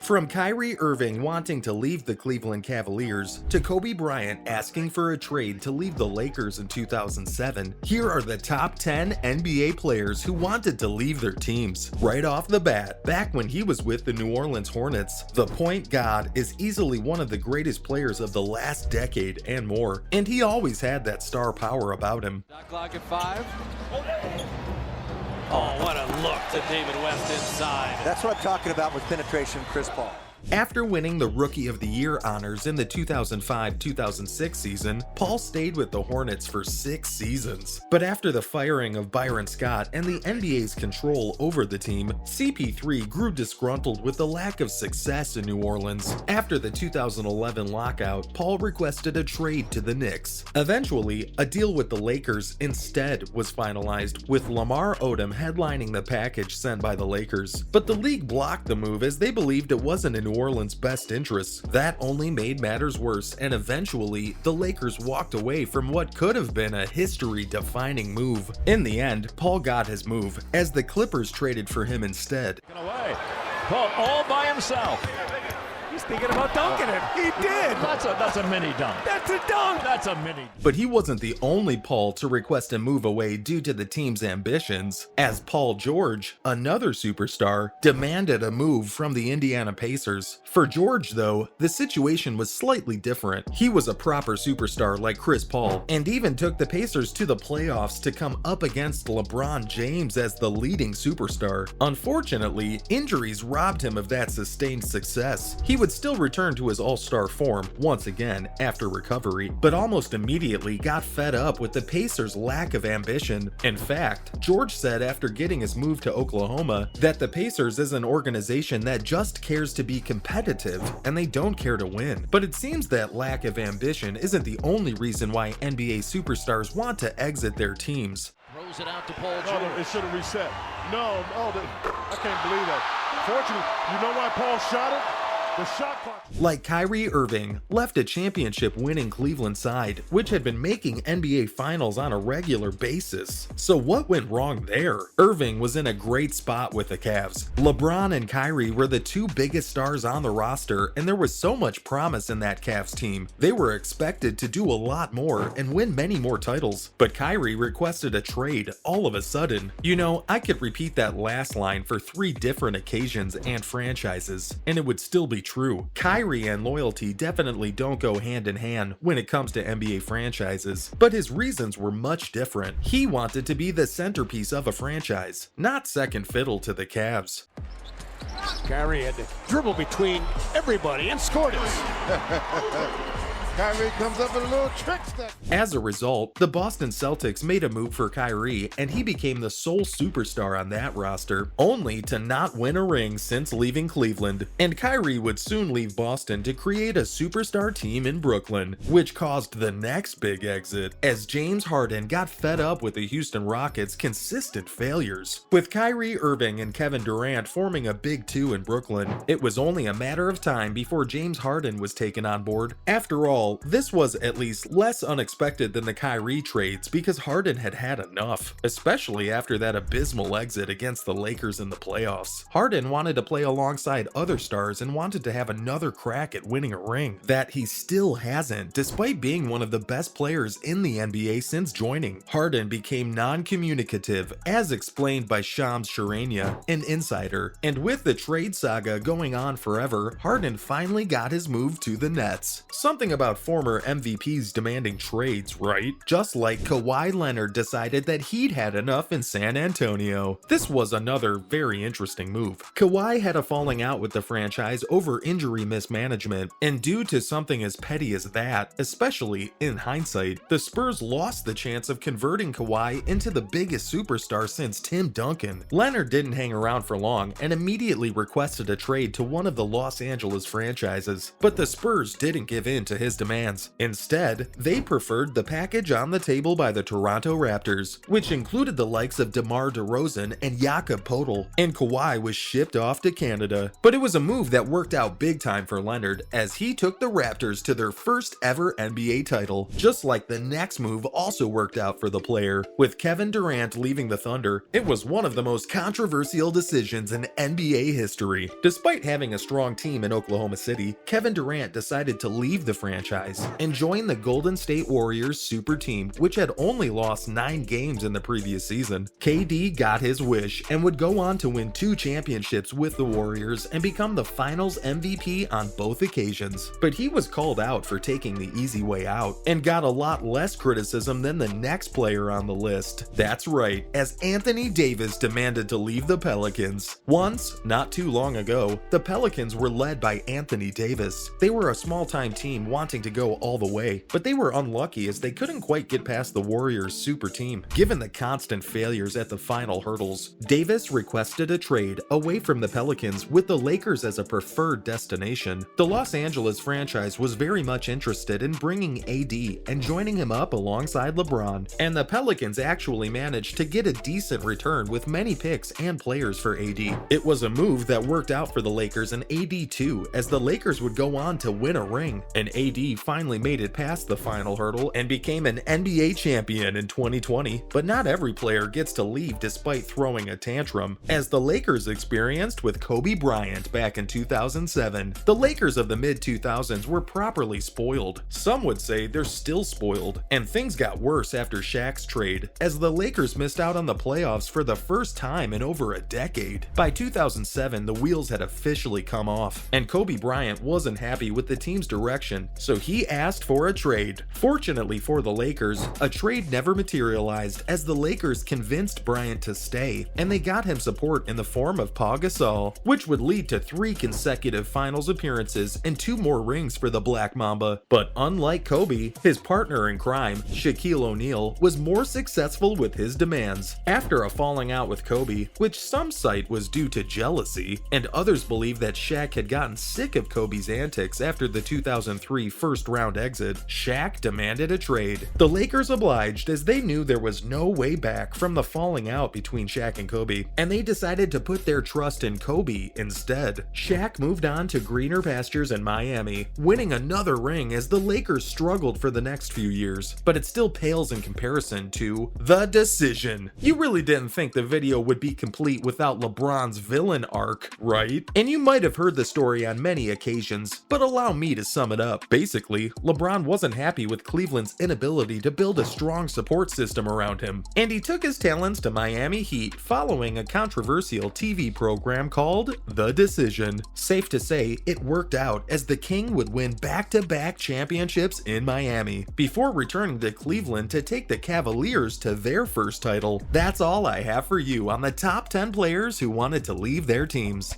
From Kyrie Irving wanting to leave the Cleveland Cavaliers to Kobe Bryant asking for a trade to leave the Lakers in 2007, here are the top 10 NBA players who wanted to leave their teams. Right off the bat, back when he was with the New Orleans Hornets, the point god is easily one of the greatest players of the last decade and more, and he always had that star power about him. Shot clock at 5. Oh, what a look to David West inside. That's what I'm talking about with penetration, Chris Paul. After winning the Rookie of the Year honors in the 2005-2006 season, Paul stayed with the Hornets for 6 seasons. But after the firing of Byron Scott and the NBA's control over the team, CP3 grew disgruntled with the lack of success in New Orleans. After the 2011 lockout, Paul requested a trade to the Knicks. Eventually, a deal with the Lakers instead was finalized, with Lamar Odom headlining the package sent by the Lakers. But the league blocked the move as they believed it wasn't in New Orleans' best interests. That only made matters worse, and eventually, the Lakers walked away from what could have been a history-defining move. In the end, Paul got his move, as the Clippers traded for him instead. Away. Paul all by himself. He's thinking about dunking it. He did. That's a mini dunk. That's a dunk. That's a mini. But he wasn't the only Paul to request a move away due to the team's ambitions, as Paul George, another superstar, demanded a move from the Indiana Pacers. For George, though, the situation was slightly different. He was a proper superstar like Chris Paul, and even took the Pacers to the playoffs to come up against LeBron James as the leading superstar. Unfortunately, injuries robbed him of that sustained success. He would still return to his all-star form once again after recovery, but almost immediately got fed up with the Pacers' lack of ambition. In fact, George said after getting his move to Oklahoma that the Pacers is an organization that just cares to be competitive and they don't care to win. But it seems that lack of ambition isn't the only reason why NBA superstars want to exit their teams. Throws it out to Paul No, George. it should have reset. No, I can't believe that. Fortunately, you know why Paul shot it? The shot clock. Like Kyrie Irving, left a championship-winning Cleveland side, which had been making NBA Finals on a regular basis. So what went wrong there? Irving was in a great spot with the Cavs. LeBron and Kyrie were the two biggest stars on the roster, and there was so much promise in that Cavs team. They were expected to do a lot more and win many more titles. But Kyrie requested a trade all of a sudden. You know, I could repeat that last line for 3 different occasions and franchises, and it would still be true. Kyrie and loyalty definitely don't go hand in hand when it comes to NBA franchises, but his reasons were much different. He wanted to be the centerpiece of a franchise, not second fiddle to the Cavs. Kyrie had to dribble between everybody and scored it. Kyrie comes up with a little trick step. As a result, the Boston Celtics made a move for Kyrie, and he became the sole superstar on that roster, only to not win a ring since leaving Cleveland. And Kyrie would soon leave Boston to create a superstar team in Brooklyn, which caused the next big exit, as James Harden got fed up with the Houston Rockets' consistent failures. With Kyrie Irving and Kevin Durant forming a big two in Brooklyn, it was only a matter of time before James Harden was taken on board. After all, this was at least less unexpected than the Kyrie trades because Harden had had enough, especially after that abysmal exit against the Lakers in the playoffs. Harden wanted to play alongside other stars and wanted to have another crack at winning a ring, that he still hasn't, despite being one of the best players in the NBA since joining. Harden became non-communicative, as explained by Shams Charania, an insider, and with the trade saga going on forever, Harden finally got his move to the Nets. Something about former MVPs demanding trades, right? Just like Kawhi Leonard decided that he'd had enough in San Antonio. This was another very interesting move. Kawhi had a falling out with the franchise over injury mismanagement, and due to something as petty as that, especially in hindsight, the Spurs lost the chance of converting Kawhi into the biggest superstar since Tim Duncan. Leonard didn't hang around for long and immediately requested a trade to one of the Los Angeles franchises, but the Spurs didn't give in to his demands. demands. Instead, they preferred the package on the table by the Toronto Raptors, which included the likes of DeMar DeRozan and Jakob Poeltl, and Kawhi was shipped off to Canada. But it was a move that worked out big time for Leonard, as he took the Raptors to their first ever NBA title. Just like the next move also worked out for the player. With Kevin Durant leaving the Thunder, it was one of the most controversial decisions in NBA history. Despite having a strong team in Oklahoma City, Kevin Durant decided to leave the franchise and join the Golden State Warriors super team, which had only lost 9 games in the previous season. KD got his wish and would go on to win 2 championships with the Warriors and become the Finals MVP on both occasions. But he was called out for taking the easy way out and got a lot less criticism than the next player on the list. That's right, as Anthony Davis demanded to leave the Pelicans. Once, not too long ago, the Pelicans were led by Anthony Davis. They were a small-time team wanting to go all the way, but they were unlucky as they couldn't quite get past the Warriors super team. Given the constant failures at the final hurdles, Davis requested a trade away from the Pelicans with the Lakers as a preferred destination. The Los Angeles franchise was very much interested in bringing AD and joining him up alongside LeBron, and the Pelicans actually managed to get a decent return with many picks and players for AD. It was a move that worked out for the Lakers and AD too, as the Lakers would go on to win a ring, and AD finally made it past the final hurdle and became an NBA champion in 2020. But not every player gets to leave despite throwing a tantrum, as the Lakers experienced with Kobe Bryant back in 2007. The Lakers of the mid-2000s were properly spoiled. Some would say they're still spoiled, and things got worse after Shaq's trade, as the Lakers missed out on the playoffs for the first time in over a decade. By 2007, the wheels had officially come off, and Kobe Bryant wasn't happy with the team's direction, so he asked for a trade. Fortunately for the Lakers, a trade never materialized, as the Lakers convinced Bryant to stay, and they got him support in the form of Pau Gasol, which would lead to 3 consecutive finals appearances and 2 more rings for the Black Mamba. But unlike Kobe, his partner in crime, Shaquille O'Neal, was more successful with his demands. After a falling out with Kobe, which some cite was due to jealousy, and others believe that Shaq had gotten sick of Kobe's antics after the 2003 first-round exit, Shaq demanded a trade. The Lakers obliged, as they knew there was no way back from the falling out between Shaq and Kobe, and they decided to put their trust in Kobe instead. Shaq moved on to greener pastures in Miami, winning another ring as the Lakers struggled for the next few years, but it still pales in comparison to The Decision. You really didn't think the video would be complete without LeBron's villain arc, right? And you might have heard the story on many occasions, but allow me to sum it up. Basically, LeBron wasn't happy with Cleveland's inability to build a strong support system around him, and he took his talents to Miami Heat following a controversial TV program called The Decision. Safe to say, it worked out, as the King would win back-to-back championships in Miami, before returning to Cleveland to take the Cavaliers to their first title. That's all I have for you on the top 10 players who wanted to leave their teams.